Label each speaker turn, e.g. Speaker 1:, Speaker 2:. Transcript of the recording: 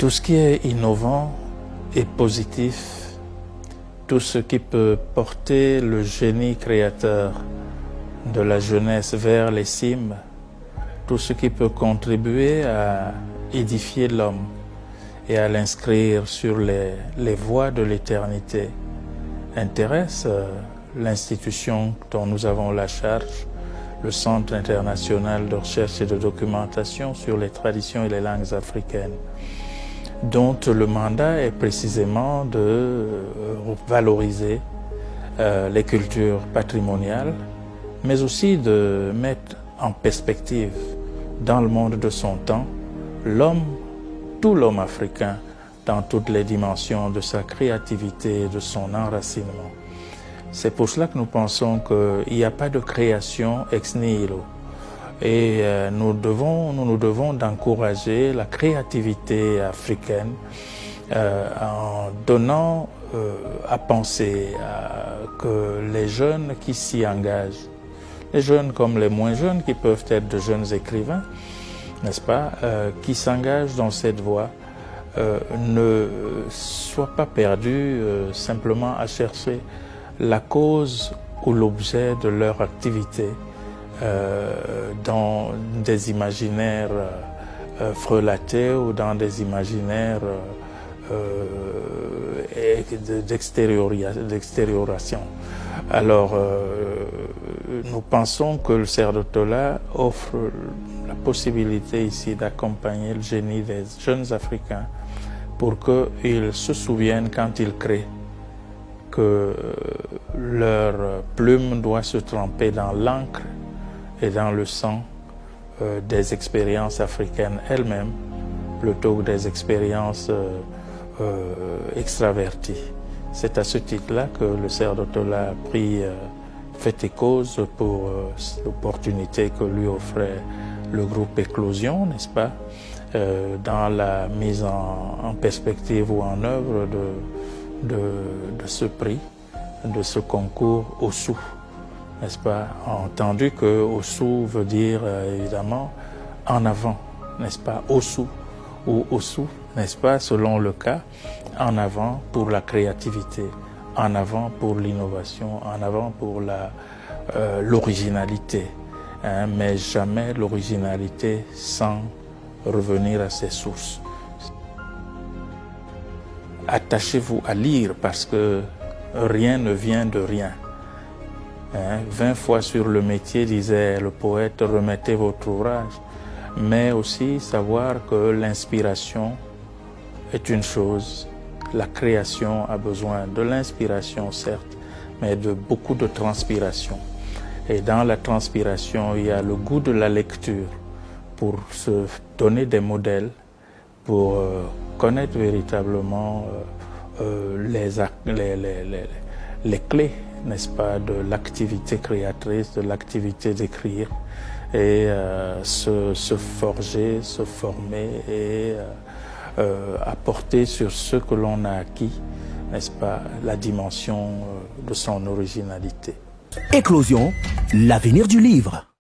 Speaker 1: Tout ce qui est innovant et positif, tout ce qui peut porter le génie créateur de la jeunesse vers les cimes, tout ce qui peut contribuer à édifier l'homme et à l'inscrire sur les voies de l'éternité intéresse l'institution dont nous avons la charge, le Centre international de recherche et de documentation sur les traditions et les langues africaines, dont le mandat est précisément de valoriser les cultures patrimoniales, mais aussi de mettre en perspective dans le monde de son temps l'homme, tout l'homme africain, dans toutes les dimensions de sa créativité et de son enracinement. C'est pour cela que nous pensons qu'il n'y a pas de création ex nihilo. Et nous nous devons d'encourager la créativité africaine en donnant à penser que les jeunes qui s'y engagent, les jeunes comme les moins jeunes qui peuvent être de jeunes écrivains, n'est-ce pas, qui s'engagent dans cette voie, ne soient pas perdus simplement à chercher la cause ou l'objet de leur activité dans des imaginaires frelatés ou dans des imaginaires d'extérioration. Alors, nous pensons que le Cerf de Tola offre la possibilité ici d'accompagner le génie des jeunes Africains pour qu'ils se souviennent quand ils créent que leur plume doit se tremper dans l'encre et dans le sang des expériences africaines elles-mêmes plutôt que des expériences extraverties. C'est à ce titre-là que le Cerf de Tola a pris fait et cause pour l'opportunité que lui offrait le groupe Éclosion, n'est-ce pas, dans la mise en perspective ou en œuvre de ce prix, de ce concours Ossou, n'est-ce pas, entendu que Ossou veut dire évidemment en avant, n'est-ce pas, Ossou ou Ossou, n'est-ce pas, selon le cas, en avant pour la créativité, en avant pour l'innovation, en avant pour l'originalité, hein, mais jamais l'originalité sans revenir à ses sources. Attachez-vous à lire parce que rien ne vient de rien. 20 fois sur le métier, disait le poète, remettez votre ouvrage, mais aussi savoir que l'inspiration est une chose, la création a besoin de l'inspiration certes, mais de beaucoup de transpiration. Et dans la transpiration, il y a le goût de la lecture pour se donner des modèles, pour connaître véritablement les clés, n'est-ce pas, de l'activité créatrice, de l'activité d'écrire, et se forger, se former et apporter sur ce que l'on a acquis, n'est-ce pas, la dimension de son originalité.
Speaker 2: Éclosion, l'avenir du livre.